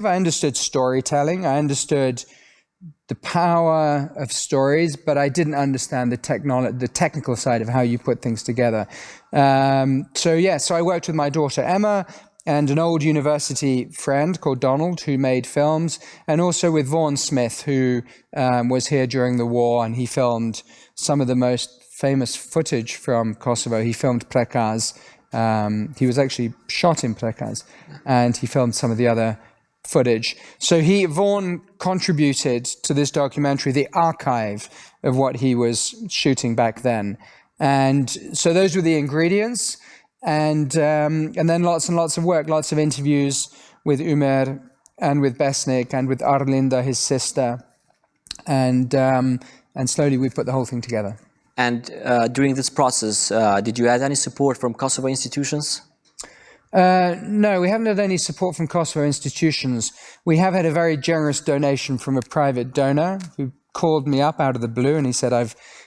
I understood storytelling. I understood the power of stories, but I didn't understand the technical side of how you put things together. So I worked with my daughter Emma and an old university friend called Donald, who made films, and also with Vaughan Smith, who was here during the war, and he filmed some of the most famous footage from Kosovo. He filmed Prekaz. He was actually shot in Prekaz, and he filmed some of the other footage. So Vaughan contributed to this documentary, the archive of what he was shooting back then. And so those were the ingredients. And then lots and lots of work, lots of interviews with Umer and with Besnik and with Arlinda, his sister. And slowly we put the whole thing together. And during this process, did you have any support from Kosovo institutions? No, we haven't had any support from Kosovo institutions. We have had a very generous donation from a private donor who called me up out of the blue, and he said,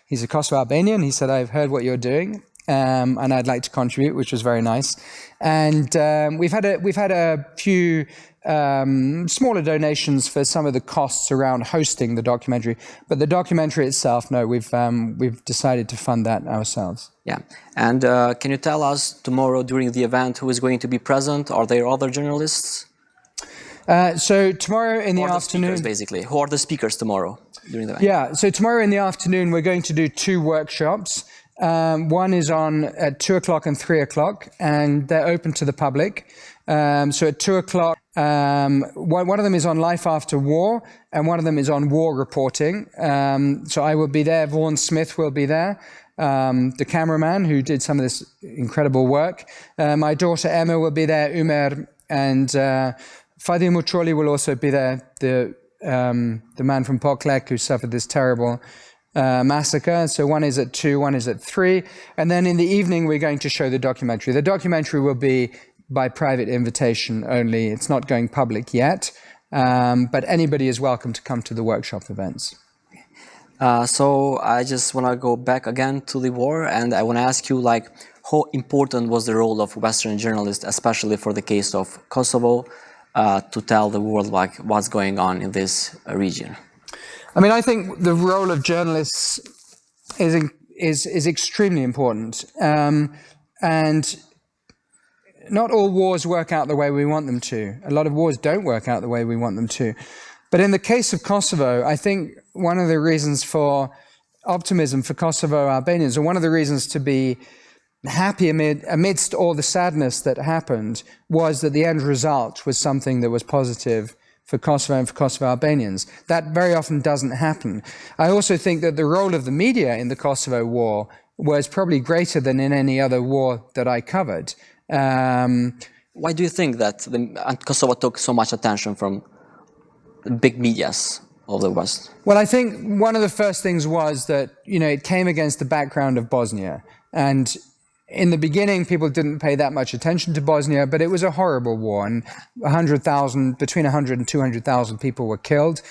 he's a Kosovo Albanian. He said, I've heard what you're doing, and I'd like to contribute, which was very nice. And we've had a few smaller donations for some of the costs around hosting the documentary, but the documentary itself, no, we've decided to fund that ourselves. Yeah, and can you tell us tomorrow during the event who is going to be present? Are there other journalists? So tomorrow in the afternoon, speakers, basically, who are the speakers tomorrow during the event? Yeah, so tomorrow in the afternoon we're going to do 2 workshops. One is on at 2 o'clock and 3 o'clock, and they're open to the public. So at 2 o'clock, one of them is on life after war, and one of them is on war reporting. So I will be there, Vaughan Smith will be there, the cameraman who did some of this incredible work. My daughter Emma will be there, Umer, and Fadi Mutroli will also be there, the man from pleq who suffered this terrible massacre. So one is at 2, one is at 3. And then in the evening, we're going to show the documentary. The documentary will be by private invitation only. It's not going public yet, but anybody is welcome to come to the workshop events. So I just want to go back again to the war, and I want to ask you, like, how important was the role of Western journalists, especially for the case of Kosovo, to tell the world like what's going on in this region? I mean, I think the role of journalists is extremely important, and not all wars work out the way we want them to. A lot of wars don't work out the way we want them to. But in the case of Kosovo, I think one of the reasons for optimism for Kosovo Albanians, or one of the reasons to be happy amidst all the sadness that happened, was that the end result was something that was positive for Kosovo and for Kosovo Albanians. That very often doesn't happen. I also think that the role of the media in the Kosovo war was probably greater than in any other war that I covered. Why do you think that Kosovo took so much attention from the big medias of the West? Well, I think one of the first things was that, you know, it came against the background of Bosnia. And in the beginning, people didn't pay that much attention to Bosnia, but it was a horrible war, and between 100 and 200,000 people were killed.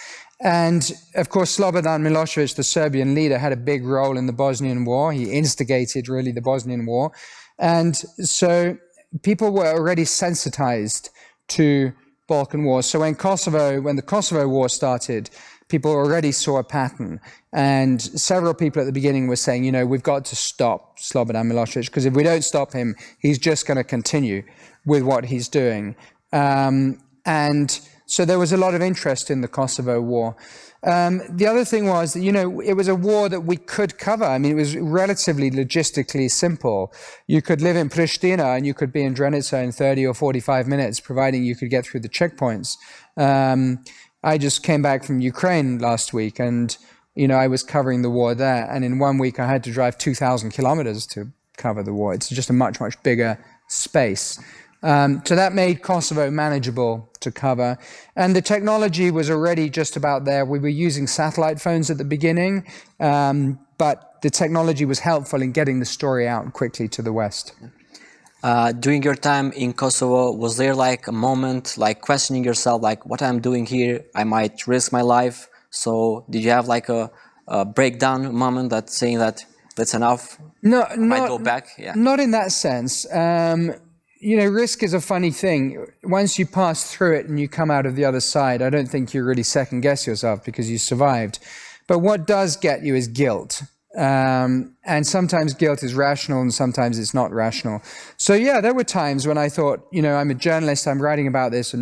And of course, Slobodan Milosevic, the Serbian leader, had a big role in the Bosnian War. He instigated, really, the Bosnian War. And so people were already sensitized to Balkan wars. So when the Kosovo War started, people already saw a pattern. And several people at the beginning were saying, you know, we've got to stop Slobodan Milosevic, because if we don't stop him, he's just going to continue with what he's doing. And so there was a lot of interest in the Kosovo War. The other thing was that, you know, it was a war that we could cover. I mean, it was relatively logistically simple. You could live in Pristina and you could be in Drenica in 30 or 45 minutes, providing you could get through the checkpoints. I just came back from Ukraine last week, and, you know, I was covering the war there. And in 1 week, I had to drive 2,000 kilometers to cover the war. It's just a much, much bigger space. So that made Kosovo manageable to cover. And the technology was already just about there. We were using satellite phones at the beginning, but the technology was helpful in getting the story out quickly to the West. During your time in Kosovo, was there like a moment, like questioning yourself, like what I'm doing here, I might risk my life? So did you have like a breakdown moment that saying that that's enough? No, I might go back? Yeah. Not in that sense. you know, risk is a funny thing. Once you pass through it and you come out of the other side, I don't think you really second guess yourself because you survived. But what does get you is guilt. And sometimes guilt is rational and sometimes it's not rational. So yeah, there were times when I thought, you know, I'm a journalist, I'm writing about this, and